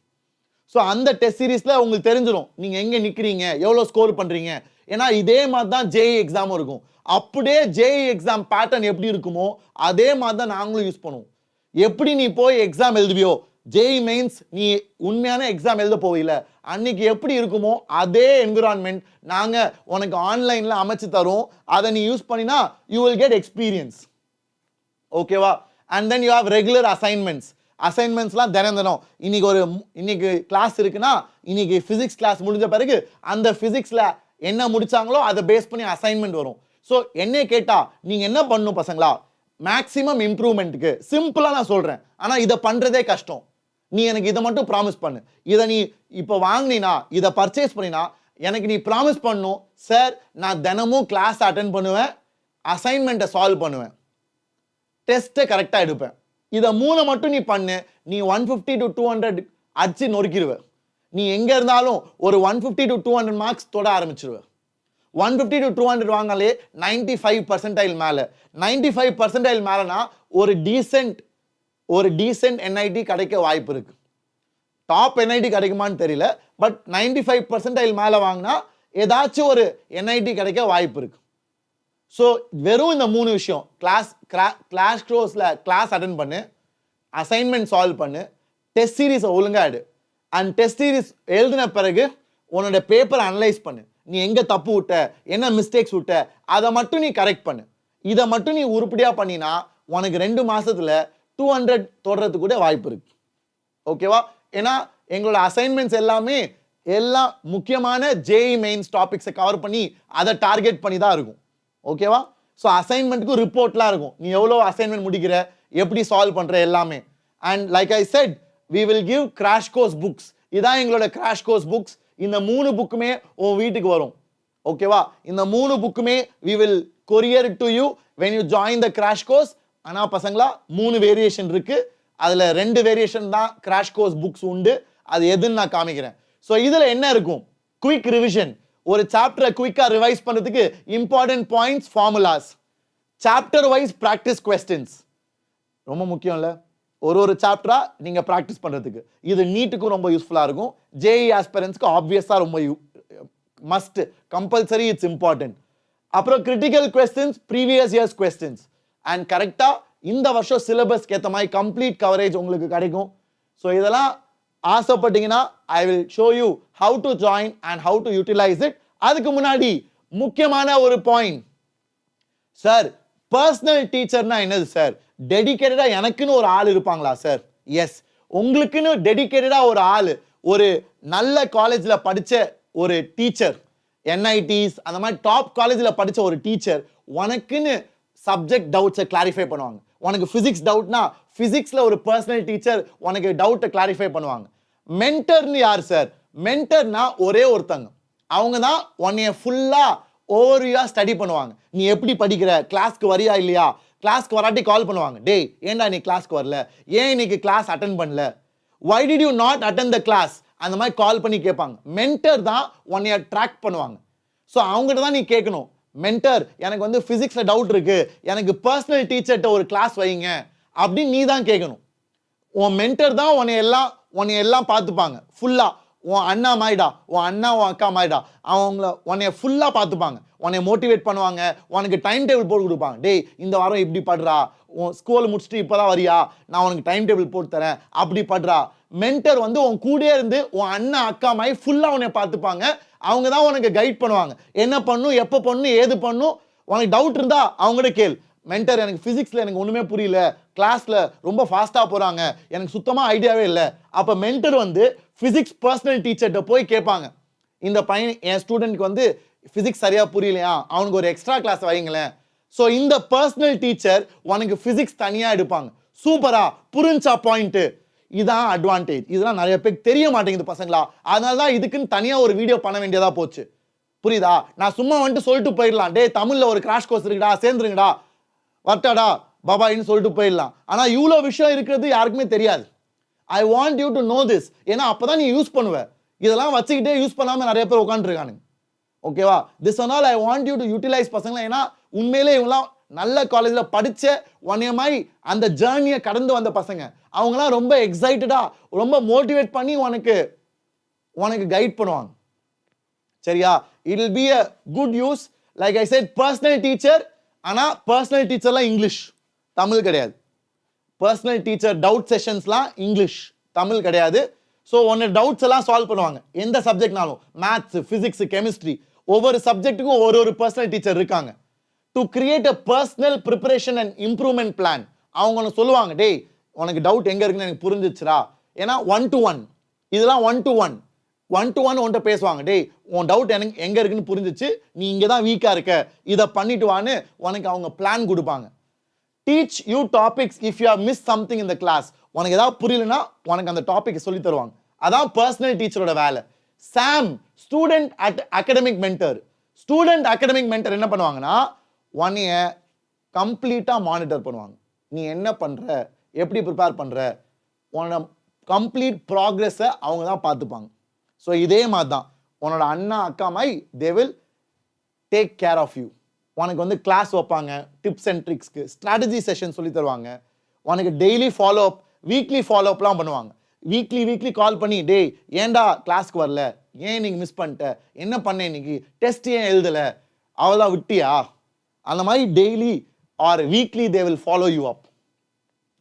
So அந்த டெஸ்ட் சீரீஸ்ல உங்களுக்கு தெரிஞ்சிடும் நீங்க எங்க நிக்கிறீங்க, எவ்வளவு ஸ்கோர் பண்றீங்க. ஏன்னா இதே மாதிரி தான் JEE எக்ஸாமும் இருக்கும். அப்படியே JEE எக்ஸாம் பேட்டர்ன் எப்படி இருக்குமோ அதே மாதிரி தான் நாங்களும் யூஸ் பண்ணுவோம். எப்படி நீ போய் எக்ஸாம் எழுதுவியோ, JEE மெயின்ஸ் நீ உண்மையான எக்ஸாம் எழுத போவில்ல, அன்னைக்கு எப்படி இருக்குமோ அதே என்விரான்மெண்ட் நாங்க உனக்கு ஆன்லைன்ல அமைச்சு தரோம். அதை நீ யூஸ் பண்ணினா யூ வில் கெட் எக்ஸ்பீரியன்ஸ். ஓகேவா? And then you have regular அசைன்மெண்ட்ஸ்லாம் தினம் இன்னைக்கு கிளாஸ் இருக்குன்னா இன்னைக்கு பிசிக்ஸ் கிளாஸ் முடிஞ்ச பிறகு அந்த பிசிக்ஸ்ல என்ன முடிச்சாங்களோ அதை பேஸ் பண்ணி அசைன்மெண்ட் வரும். ஸோ என்ன கேட்டா நீங்க என்ன பண்ணணும் பசங்களா, மேக்ஸிமம் இம்ப்ரூவ்மெண்ட்டுக்கு சிம்பிளா நான் சொல்றேன், ஆனா இதை பண்றதே கஷ்டம். நீ எனக்கு இதை மட்டும் ப்ராமிஸ் பண்ணு, இதை நீ இப்போ வாங்கினா, இதை பர்ச்சேஸ் பண்ணினா எனக்கு நீ ப்ராமிஸ் பண்ணும், சார் நான் தினமும் கிளாஸ் அட்டென்ட் பண்ணுவேன், அசைன்மெண்ட்டை சால்வ் பண்ணுவேன், டெஸ்ட்டை கரெக்டாக எடுப்பேன். இதை 3 மட்டும் நீ பண்ணு, நீ 150 to 200 அடிச்சு நொறுக்கிடுவ. நீ எங்க இருந்தாலும் ஒரு 150 to 200 மார்க்ஸ் தொட ஆரம்பிச்சிருவ. 150 to 200 வாங்கினாலே 95% மேல. 95% மேலனா ஒரு டீசென்ட் NIT கிடைக்க வாய்ப்பு இருக்கு. டாப் NIT கிடைக்குமான்னு தெரியல, பட் 95% மேல வாங்கினா ஏதாச்சும் ஒரு NIT கிடைக்க வாய்ப்பு இருக்கு. ஸோ வெறும் இந்த 3 விஷயம், கிளாஸ் கோர்ஸ்ல கிளாஸ் அட்டென்ட் பண்ணு, அசைன்மெண்ட் சால்வ் பண்ணு, டெஸ்ட் சீரீஸை ஒழுங்கா எடு. அண்ட் டெஸ்ட் சீரீஸ் எழுதின பிறகு உன்னோட பேப்பரை அனலைஸ் பண்ணு. நீ எங்க தப்பு விட்ட, என்ன மிஸ்டேக்ஸ் விட்ட, அதை மட்டும் நீ கரெக்ட் பண்ணு. இதை மட்டும் நீ உருப்படியா பண்ணினா உனக்கு 2 மாசத்துல 200 தொடறதுக்கு கூட வாய்ப்பு இருக்கு. ஓகேவா? ஏன்னா எங்களோட அசைன்மெண்ட்ஸ் எல்லாமே எல்லாம் முக்கியமான ஜேஇ மெயின்ஸ் டாபிக்ஸை கவர் பண்ணி அதை டார்கெட் பண்ணி தான் இருக்கும். ஓகேவா? ஸோ அசைன்மெண்ட்டுக்கு ரிப்போர்ட்லாம் இருக்கும். நீ எவ்வளோ அசைன்மெண்ட் முடிக்கிற, எப்படி சால்வ் பண்ற எல்லாமே. And like I set, we will give crash course books. இதான் எங்களோட crash course books. இந்த 3 புக்குமே உன் வீட்டுக்கு வரும். ஓகேவா? இந்த 3 புக்குமே we will courier it to you when you join the crash course. ஆனா பசங்களா 3 வேரியேஷன் இருக்கு. அதுல 2 வேரியேஷன் தான் crash course books உண்டு. அது எதுன்னு நான் காமிக்கிறேன். ஸோ இதுல என்ன இருக்கும்? Quick revision. ஒரு சாப்டரை குயிக்கா ரிவைஸ் பண்றதுக்கு important points, formulas, chapter wise practice questions. ரொம்ப முக்கியம் இல்ல? ஒரு சாப்டரா நீங்க பிராக்டிஸ் பண்றதுக்கு. இது நீட்டுக்கும் ரொம்ப யூஸ்ஃபுல்லா இருக்கும். ஜேஇ ஆஸ்பிரன்ட்ஸ்க்கு ஆப்வியஸா ரொம்ப மஸ்ட், கம்பல்சரி, இட்ஸ் இம்பார்ட்டன்ட். அப்புறம் critical questions, previous years questions. And கரெக்டா இந்த வருஷம் சிலபஸ்க்கு ஏற்ற மாதிரி கம்ப்ளீட் கவரேஜ் உங்களுக்கு கிடைக்கும். ஸோ இதெல்லாம் ஆசைப்பட்டீங்கன்னா I will show you how to join and how to utilize it. அதுக்கு முன்னாடி முக்கியமான ஒரு பாயிண்ட். சார், பர்சனல் டீச்சர்னா என்னது சார்? டெடிகேட்டடா எனக்குன்னு ஒரு ஆள் இருப்பாங்களா சார்? எஸ், உங்களுக்குன்னு டெடிகேட்டடா ஒரு ஆள், ஒரு நல்ல காலேஜ்ல படிச்ச ஒரு டீச்சர், என்ஐடிஸ் அந்த மாதிரி டாப் காலேஜ்ல படிச்ச ஒரு டீச்சர் உனக்குன்னு சப்ஜெக்ட் டவுட்ஸை கிளாரிஃபை பண்ணுவாங்க. உனக்கு பிசிக்ஸ் டவுட்னா பிசிக்ஸ்ல ஒரு பர்சனல் டீச்சர் உனக்கு டவுட்டை கிளாரிஃபை பண்ணுவாங்க. மென்டர்னு யார் சார்? மென்டர்னா ஒரே ஒருத்தங்க, அவங்க தான் உன்னைய ஃபுல்லா ஓவர்வியூவா ஸ்டடி பண்ணுவாங்க. நீ எப்படி படிக்கிற, கிளாஸ்க்கு வரியா இல்லையா, கிளாஸ்க்கு வராட்டி கால் பண்ணுவாங்க. டேய், ஏன்டா நீ கிளாஸ்க்கு வரல, ஏன் இன்னைக்கு கிளாஸ் அட்டென்ட் பண்ணல, why did you not attend the class, அந்த மாதிரி கால் பண்ணி கேட்பாங்க. மென்டர் தான் உன்னைய ட்ராக் பண்ணுவாங்க. ஸோ அவங்ககிட்ட தான் நீ கேட்கணும், மென்டர் எனக்கு வந்து பிசிக்ஸ்ல டவுட் இருக்கு, எனக்கு பர்சனல் டீச்சர்கிட்ட ஒரு கிளாஸ் வைங்க அப்படின்னு நீ தான் கேட்கணும். உன் மென்டர் தான் உன்னை எல்லாம் பார்த்துப்பாங்க ஃபுல்லா. உன் அண்ணா மாயிடா, உன் அண்ணா உன் அக்கா மாயிடா, உன்னைய ஃபுல்லா பார்த்துப்பாங்க, உன்னை மோட்டிவேட் பண்ணுவாங்க, உனக்கு டைம் டேபிள் போட்டு கொடுப்பாங்க. டேய், இந்த வாரம் இப்படி படுறா, உன் ஸ்கூல் முடிச்சுட்டு இப்பதான் வரியா, நான் உனக்கு டைம் டேபிள் போட்டு தரேன், அப்படி படுறா. மென்டர் வந்து உன் கூடயே இருந்து உன் அண்ணா அக்கா மாதிரி ஃபுல்லா உன்னை பார்த்துப்பாங்க. அவங்க தான் உனக்கு கைட் பண்ணுவாங்க, என்ன பண்ணும், எப்போ பண்ணும், ஏது பண்ணும். உனக்கு டவுட் இருந்தா அவங்ககிட்ட கேள். மென்டர், எனக்கு பிசிக்ஸ்ல எனக்கு ஒண்ணுமே புரியல, கிளாஸ்ல ரொம்ப ஃபாஸ்டா போறாங்க, எனக்கு சுத்தமா ஐடியாவே இல்லை. அப்ப மென்டர் வந்து பிசிக்ஸ் பர்சனல் டீச்சர்கிட்ட போய் கேட்பாங்க, இந்த பையன் என் ஸ்டூடெண்ட்க்கு வந்து பிசிக்ஸ் சரியா புரியலையா, அவனுக்கு ஒரு எக்ஸ்ட்ரா கிளாஸ் வைங்களேன். ஸோ இந்த பர்சனல் டீச்சர் உனக்கு பிசிக்ஸ் தனியா எடுப்பாங்க. சூப்பரா புரிஞ்சா பாயிண்ட். இதான் அட்வான்டேஜ். இதெல்லாம் நிறைய பேருக்கு தெரிய மாட்டேங்குது பசங்களா. அதனால தான் இதுக்குன்னு தனியா ஒரு வீடியோ பண்ண வேண்டியதா போச்சு. புரியுதா? நான் சும்மா வந்துட்டு சொல்லிட்டு போயிடலாம், டே தமிழ்ல ஒரு கிராஷ் கோர்ஸ் இருக்குடா, சேர்ந்துருங்கடா, வரட்டாடா பாபாயின்னு சொல்லிட்டு போயிடலாம். ஆனா இவ்வளோ விஷயம் இருக்கிறது யாருக்குமே தெரியாது. ஐ want you to know this. ஏன்னா அப்பதான் நீ யூஸ் பண்ணுவ. இதெல்லாம் வச்சுக்கிட்டே யூஸ் பண்ணாம நிறைய பேர் உட்காந்துருக்கானுங்க. ஓகேவா? திஸ் ஆனால் I want you to utilize பசங்களா. ஏன்னா உண்மையிலே இவங்களாம் நல்ல காலேஜ்ல படிச்ச ஒன்னியமாய் அந்த ஜேர்னியை கடந்து வந்த பசங்க. அவங்களாம் ரொம்ப எக்ஸைட்டடா, ரொம்ப மோட்டிவேட் பண்ணி உனக்கு கைட் பண்ணுவாங்க. சரியா? It will be a good use. Like I said, personal teacher. ஆனா பர்சனல் டீச்சர்லாம் இங்கிலீஷ், தமிழ் கிடையாது. பர்சனல் டீச்சர் டவுட் செஷன்ஸ்லாம் இங்கிலீஷ், தமிழ் கிடையாது. ஸோ ஒன்று டவுட்ஸ் எல்லாம் சால்வ் பண்ணுவாங்க. எந்த சப்ஜெக்ட்னாலும், மேத்ஸ், பிசிக்ஸ், கெமிஸ்ட்ரி, ஒவ்வொரு சப்ஜெக்ட்டுக்கும் ஒரு பர்சனல் டீச்சர் இருக்காங்க. To create a personal preparation and improvement plan. அவங்க சொல்லுவாங்க, டேய் உனக்கு டவுட் எங்க இருக்குன்னு எனக்கு புரிஞ்சிச்சுரா. ஏன்னா 1-to-1 இதெல்லாம் 1-to-1 ஒன்ட்ட பேசுவாங்க. டேய் உன் டவுட் எனக்கு எங்க இருக்குன்னு புரிஞ்சிச்சு, நீ இங்க தான் வீக்கா இருக்க, இதை பண்ணிட்டு வான்னு உனக்கு அவங்க பிளான் கொடுப்பாங்க. Teach you topics if you have miss something in the class. உனக்கு ஏதாவது புரியலன்னா உனக்கு அந்த டாபிக் சொல்லி தருவாங்க. அதான் பர்சனல் டீச்சரோட வேலை. SAM, student academic mentor. Student academic mentor என்ன பண்ணுவாங்கன்னா உன்னைய கம்ப்ளீட்டா மானிட்டர் பண்ணுவாங்க. நீ என்ன பண்ற, எப்படி ப்ரிப்பேர் பண்ற, உன்னோட கம்ப்ளீட் ப்ராக்ரஸை அவங்க தான் பார்த்துப்பாங்க. ஸோ இதே மாதிரி தான் உன்னோட அண்ணா அக்கா மாதிரி they will take care of you. உனக்கு வந்து கிளாஸ் வைப்பாங்க, டிப்ஸ் அண்ட் ட்ரிக்ஸ்க்கு ஸ்ட்ராட்டஜி செஷன் சொல்லி தருவாங்க. உனக்கு daily follow up, weekly follow அப்லாம் பண்ணுவாங்க. வீக்லி கால் பண்ணி, டேய் ஏன்டா கிளாஸ்க்கு வரல, ஏன் இன்னைக்கு மிஸ் பண்ணிட்ட, என்ன பண்ண இன்னைக்கு, டெஸ்ட் ஏன் எழுதலை, அவ்வளோதான் விட்டியா, அந்த மாதிரி daily R weekly they will follow you up.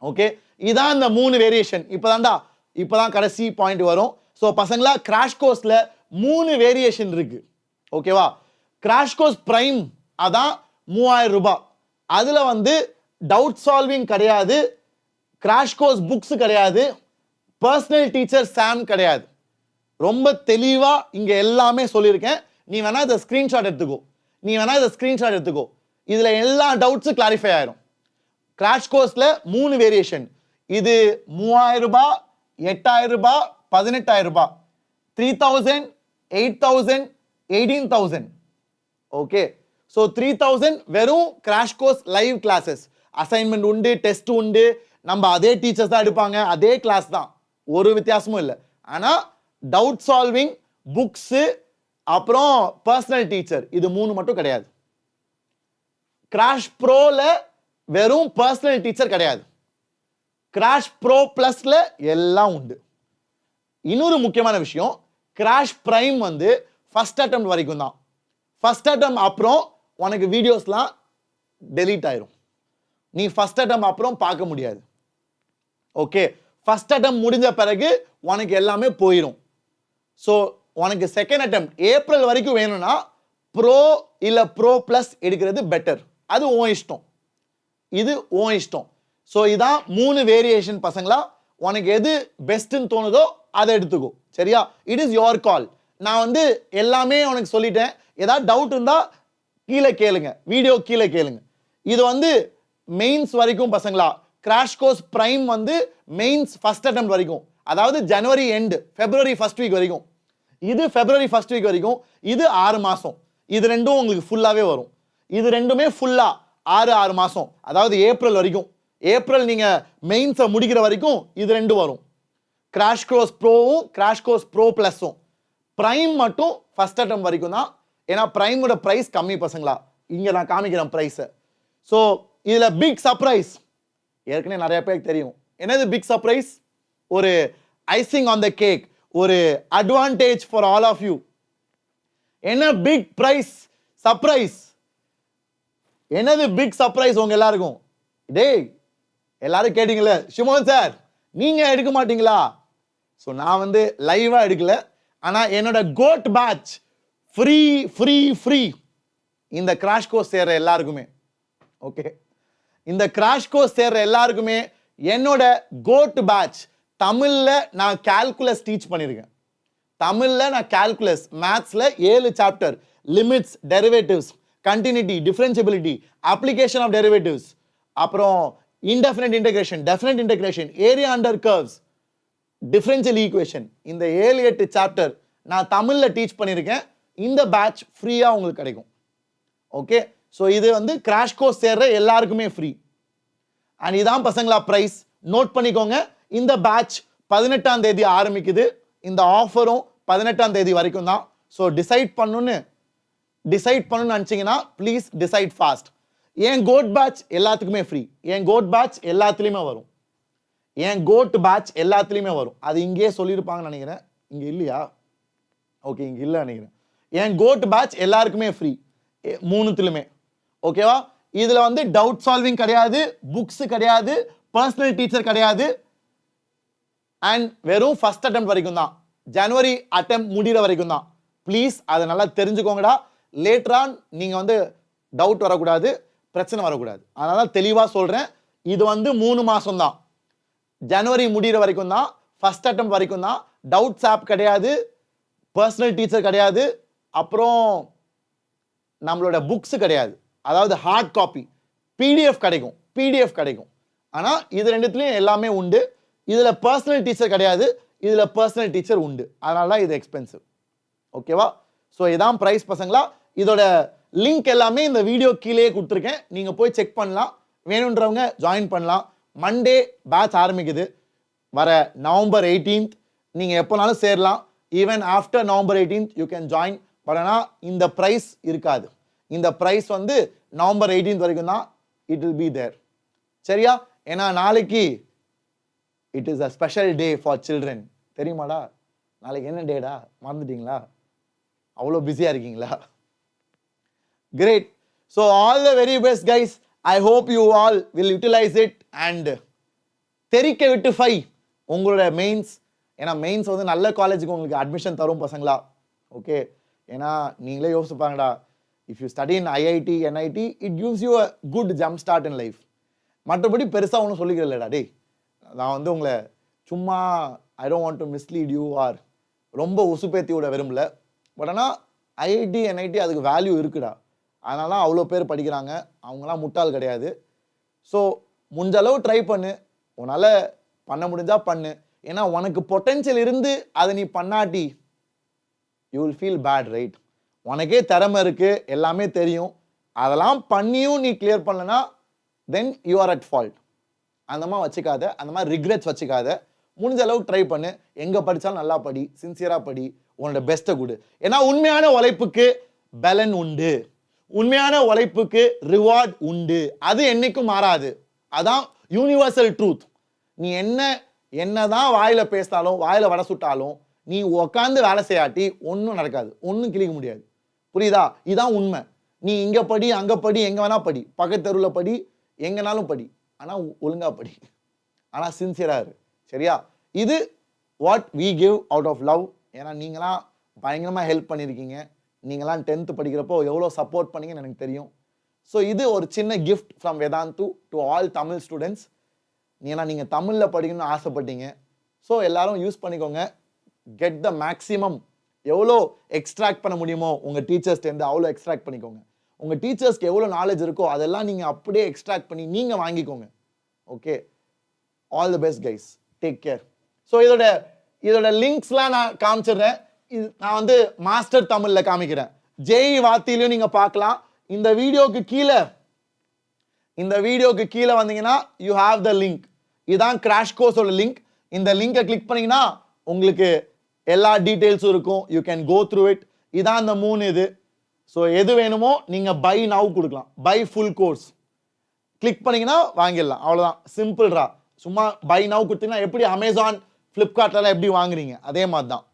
Okay, இதான் இந்த 3 வேரியேஷன். இப்போதான் கடைசி பாயிண்ட் வரும். ஸோ பசங்களா, கிராஷ் கோர்ஸ்ல 3 வேரியேஷன் இருக்கு. ஓகேவா? கிராஷ் கோர்ஸ் பிரைம் அதான் 3000 ரூபாய். அதுல வந்து டவுட் சால்விங் கிடையாது, கிராஷ் கோர்ஸ் புக்ஸ் கிடையாது, பர்சனல் டீச்சர் சாம் கிடையாது. ரொம்ப தெளிவா இங்க எல்லாமே சொல்லியிருக்கேன். நீ வேணா இதை ஸ்கிரீன்ஷாட் எடுத்துக்கோ. இதுல எல்லா டவுட்ஸும் கிளாரிஃபை ஆயிரும். கிராஷ் கோர்ஸ்ல 3 வேரியேஷன். இது 3000 ரூபாய், 8000 ரூபாய், 18000 ரூபாய், 3000, 8000, 18000. ஓகே, ஸோ 3000 வெறும் crash course live classes. Assignment உண்டு, டெஸ்ட் உண்டு, நம்ம அதே டீச்சர்ஸ் தான் எடுப்பாங்க, அதே கிளாஸ் தான், ஒரு வித்தியாசமும் இல்லை. ஆனால் டவுட் சால்விங், புக்ஸு, அப்புறம் பர்சனல் டீச்சர், இது 3 மட்டும் கிடையாது. கிராஷ் ப்ரோல வெறும் பர்சனல் டீச்சர் கிடையாது. கிராஷ் ப்ரோ பிளஸ்ல எல்லாம் உண்டு. இன்னொரு முக்கியமான விஷயம், கிராஷ் பிரைம் வந்து ஃபர்ஸ்ட் அட்டெம்ப்ட் வரைக்கும் தான். ஃபர்ஸ்ட் அட்டெம்ப்ட் அப்புறம் உனக்கு வீடியோஸ்லாம் டெலீட் ஆயிரும். நீ ஃபர்ஸ்ட் அட்டெம்ப்ட் அப்புறம் பார்க்க முடியாது. ஓகே, ஃபர்ஸ்ட் அட்டெம்ப்ட் முடிஞ்ச பிறகு உனக்கு எல்லாமே போயிடும். ஸோ உனக்கு செகண்ட் அட்டெம்ப்ட் ஏப்ரல் வரைக்கும் வேணும்னா ப்ரோ இல்லை ப்ரோ பிளஸ் எடுக்கிறது பெட்டர். அது உன் இஷ்டம், இது உன் இஷ்டம். ஸோ இதான் 3 வேரியேஷன் பசங்களா. உனக்கு எது பெஸ்ட்னு தோணுதோ அதை எடுத்துக்கோ, சரியா? இட் இஸ் யோர் கால். நான் வந்து எல்லாமே உனக்கு சொல்லிட்டேன். ஏதாவது டவுட் இருந்தா கீழே கேளுங்க, வீடியோ கீழே கேளுங்க. இது வந்து மெயின்ஸ் வரைக்கும் பசங்களா. கிராஷ் கோர்ஸ் பிரைம் வந்து மெயின்ஸ் ஃபர்ஸ்ட் அட்டெம்ப்ட் வரைக்கும், அதாவது ஜனவரி எண்டு பிப்ரவரி ஃபர்ஸ்ட் வீக் வரைக்கும். இது பிப்ரவரி ஃபர்ஸ்ட் வீக் வரைக்கும். இது 6 மாசம். இது ரெண்டும் உங்களுக்கு ஃபுல்லாவே வரும். இது ரெண்டுமே ஃபுல்லா 6 மாசம், அதாவது ஏப்ரல் வரைக்கும். ஏப்ரல் நீங்க மெயின்ஸை முடிக்கிற வரைக்கும் இது ரெண்டும் வரும். கிராஷ் கோர்ஸ் ப்ரோவும் கிராஷ் கோர்ஸ் ப்ரோ பிளஸும். பிரைம் மட்டும் ஃபர்ஸ்ட் அட்டெம்ப்ட் வரைக்கும் தான். ஏன்னா பிரைமோட பிரைஸ் கம்மி பசங்களா. இங்க நான் காமிக்கிறேன் பிரைஸ். ஸோ இதுல பிக் சர்ப்ரைஸ் ஏற்கனவே நிறைய பேருக்கு தெரியும். என்னது பிக் சர்ப்ரைஸ்? ஒரு ஐசிங் ஆன் த கேக், ஒரு advantage for all of you. என்ன பிக் பிரைஸ் சர்ப்ரைஸ்? என்னது பிக் சர்ப்ரைஸ் உங்க எல்லாருக்கும்? டேய் எல்லாரும் கேட்டீங்களே, ஷிமோன் சார் நீங்க எடுக்க மாட்டீங்களா? ஸோ நான் வந்து லைவா எடுக்கல, ஆனா என்னோட code batch free free free இந்த கிராஷ் கோர்ஸ் சேர்ற எல்லாருக்குமே. ஓகே, இந்த கிராஷ் கோர்ஸ் சேர்ற எல்லாருக்குமே என்னோட கோட் பேட்ச் தமிழ்ல நான் கால்குலஸ் டீச் பண்ணியிருக்கேன். தமிழ்ல நான் கால்குலஸ் மேத்ஸ்ல 7 chapter, limits, derivatives, continuity, differentiability, application of derivatives, அப்புறம் indefinite integration, definite integration, area under curves, differential equation, இந்த 7-8 சாப்டர் நான் தமிழ்ல டீச் பண்ணியிருக்கேன். இந்த பேட்ச் ஃப்ரீயா உங்களுக்கு கிடைக்கும். ஓகே, ஸோ இது வந்து கிராஷ் கோர்ஸ் சேர்ற எல்லாருக்குமே ஃப்ரீ. அண்ட் இதான் பசங்களா பிரைஸ். நோட் பண்ணிக்கோங்க, இந்த பேட்ச் 18ஆம் தேதி ஆரம்பிக்குது. இந்த ஆஃபரும் 18ஆம் தேதி வரைக்கும் தான். ஸோ டிசைட் பண்ணணும்னு நினச்சிங்கன்னா ப்ளீஸ் டிசைட் ஃபாஸ்ட். என் கோட் பேட்ச் எல்லாத்துக்குமே ஃப்ரீ. என் கோட் பேட்ச் எல்லாத்துலேயுமே வரும். அது இங்கேயே சொல்லியிருப்பாங்கன்னு நினைக்கிறேன். இங்கே இல்லையா? ஓகே, இங்கே இல்லை நினைக்கிறேன். என் கோட் பேட்ச் எல்லாருக்குமே ஃப்ரீ, 3த்துலையுமே. ஓகேவா? இதில் வந்து டவுட் சால்விங் கிடையாது, புக்ஸ் கிடையாது, பர்சனல் டீச்சர் கிடையாது. அண்ட் வெறும் ஃபர்ஸ்ட் அட்டெம்ப்ட் வரைக்கும் தான், ஜனவரி அட்டெம்ப்ட் முடிகிற வரைக்கும் தான். ப்ளீஸ் அதை நல்லா தெரிஞ்சுக்கோங்கடா. லேட்டரான் நீங்கள் வந்து டவுட் வரக்கூடாது, பிரச்சனை வரக்கூடாது. அதனால தெளிவாக சொல்கிறேன். இது வந்து 3 மாதம் தான், ஜனவரி முடிகிற வரைக்கும் தான், ஃபர்ஸ்ட் அட்டெம்ப்ட் வரைக்கும் தான். டவுட்ஸ் ஆப் கிடையாது, பர்சனல் டீச்சர் கிடையாது, அப்புறம் நம்மளோட புக்ஸ் கிடையாது. அதாவது ஹார்ட் காப்பி பிடிஎஃப் கிடைக்கும். ஆனால் இது ரெண்டுத்துலையும் எல்லாமே உண்டு. இதில் பர்சனல் டீச்சர் கிடையாது, இதில் பர்சனல் டீச்சர் உண்டு. அதனால தான் இது எக்ஸ்பென்சிவ். ஓகேவா? ஸோ இதான் ப்ரைஸ் பசங்களா. இதோட லிங்க் எல்லாமே இந்த வீடியோ கீழே கொடுத்துருக்கேன், நீங்கள் போய் செக் பண்ணலாம். வேணுன்றவங்க ஜாயின் பண்ணலாம். மண்டே பேட்ச் ஆரம்பிக்குது, வர நவம்பர் 18th. நீங்கள் எப்போனாலும் சேரலாம். Even after November 18th you can join. But ஆனால் இந்த ப்ரைஸ் இருக்காது. இந்த ப்ரைஸ் வந்து நவம்பர் 18th வரைக்கும் தான். It will be there. சரியா? ஏன்னா நாளைக்கு it is a special day for children. தெரியுமாடா? நாளைக்கு என்ன டேடா? மறந்துட்டீங்களா? அவ்வளோ பிஸியாக இருக்கீங்களா? Great. So all the very best guys. I hope you all will utilize it and தெரிக்க விட்டு 5 உங்களோட மெயின்ஸ். ஏன்னா மெயின்ஸ் வந்து நல்ல காலேஜுக்கு உங்களுக்கு அட்மிஷன் தரும் பசங்களா. ஓகே, ஏன்னா நீங்களே யோசிப்பாங்கடா, if you study in IIT NIT it gives you a good jump start in life. மற்றபடி பெருசாக ஒன்றும் சொல்லிக்கிறேன்லடா டே. நான் வந்து உங்களை சும்மா I don't want to mislead you or ரொம்ப உசுப்பேத்தி விட விரும்பல. பட் ஆனால் ஐஐடி என்ஐடி அதுக்கு வேல்யூ இருக்குடா. அதனால தான் அவ்வளோ பேர் படிக்கிறாங்க. அவங்களாம் முட்டாள் கிடையாது. ஸோ முடிஞ்ச அளவு ட்ரை பண்ணு. உன்னால் பண்ண முடிஞ்சா பண்ணு. ஏன்னா உனக்கு பொட்டென்ஷியல் இருந்து அதை நீ பண்ணாட்டி you will feel bad, right? உனக்கே திறமை இருக்குது, எல்லாமே தெரியும், அதெல்லாம் பண்ணியும் நீ கிளியர் பண்ணலனா then you are at fault. அந்த மாதிரி வச்சுக்காத, அந்த மாதிரி ரிக்ரெட்ஸ் வச்சுக்காத. முடிஞ்ச அளவுக்கு ட்ரை பண்ணு. எங்கே படித்தாலும் நல்லா படி, சின்சியராக படி, உன்னோட பெஸ்ட்டை கொடு. ஏன்னா உண்மையான உழைப்புக்கு பலன் உண்டு, உண்மையான உழைப்புக்கு ரிவார்ட் உண்டு. அது என்னைக்கும் மாறாது. அதான் யூனிவர்சல் ட்ரூத். நீ என்னதான் வாயில பேசினாலும், வாயில வடை சுட்டாலும், நீ உட்காந்து வேலை செய்யாட்டி ஒன்றும் நடக்காது, ஒன்றும் கிழிக்க முடியாது. புரியுதா? இதான் உண்மை. நீ இங்க படி, அங்க படி, எங்க வேணா படி, பக்கத்து தெருவில் படி, எங்கனாலும் படி, ஆனா ஒழுங்கா படி, ஆனா சின்சியரா இரு. சரியா? இது what we give out of love. ஏன்னா நீங்களாம் பயங்கரமா ஹெல்ப் பண்ணியிருக்கீங்க. நீங்களாம் 10th படிக்கிறப்போ எவ்வளோ சப்போர்ட் பண்ணீங்கன்னு எனக்கு தெரியும். ஸோ இது ஒரு சின்ன gift from Vedantu to all Tamil students. ஏன்னா நீங்கள் தமிழில் படிக்கணும்னு ஆசைப்பட்டீங்க. ஸோ எல்லாரும் யூஸ் பண்ணிக்கோங்க. Get the maximum. எவ்வளோ எக்ஸ்ட்ராக்ட் பண்ண முடியுமோ உங்கள் டீச்சர்ஸ்டேருந்து அவ்வளோ எக்ஸ்ட்ராக்ட் பண்ணிக்கோங்க. உங்கள் டீச்சர்ஸ்க்கு எவ்வளோ நாலேஜ் இருக்கோ அதெல்லாம் நீங்கள் அப்படியே எக்ஸ்ட்ராக்ட் பண்ணி நீங்கள் வாங்கிக்கோங்க. Okay, all the best guys, take care. So இதோட லிங்க்ஸ்லாம் நான் காமிச்சிடுறேன். இது நான் வந்து மாஸ்டர் தமிழில் காமிக்கிறேன். ஜேஇ வார்த்தையிலையும் நீங்கள் பார்க்கலாம். இந்த வீடியோக்கு கீழே வந்தீங்கன்னா யூ ஹாவ் த லிங்க். இதுதான் கிராஷ் கோர்ஸோட லிங்க். இந்த லிங்கை கிளிக் பண்ணீங்கன்னா உங்களுக்கு எல்லா டீட்டெயில்ஸும் இருக்கும். You can go through it. இதான் அந்த 3 இது. ஸோ எது வேணுமோ நீங்கள் பை நவ் கொடுக்கலாம். பை ஃபுல் கோர்ஸ் கிளிக் பண்ணீங்கன்னா வாங்கிடலாம். அவ்வளோதான், சிம்பிள்ரா. சும்மா பை நவ் கொடுத்தீங்கன்னா எப்படி அமேசான், ஃப்ளிப்கார்ட்லாம் எப்படி வாங்குறீங்க அதே மாதிரி தான்.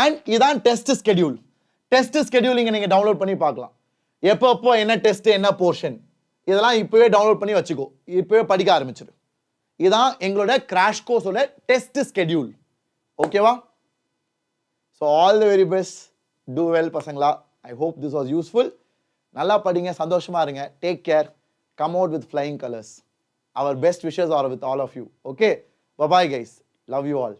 அண்ட் இதான் டெஸ்ட் ஸ்கெடியூல். டெஸ்ட் ஸ்கெடியூல் இங்கே நீங்கள் டவுன்லோட் பண்ணி பார்க்கலாம். எப்போ என்ன டெஸ்ட், என்ன போர்ஷன், இதெல்லாம் இப்போவே டவுன்லோட் பண்ணி வச்சுக்கோ. இப்போவே படிக்க ஆரம்பிச்சிடு. இதான் எங்களோட கிராஷ் கோர்ஸோட டெஸ்ட் ஸ்கெடியூல். ஓகேவா? So all the very best. Do well பசங்களா. I hope this was useful. நல்லா படிங்க, சந்தோஷமா இருங்க. Take care. Come out with flying colours. Our best wishes are with all of you. Okay, bye bye guys. Love you all.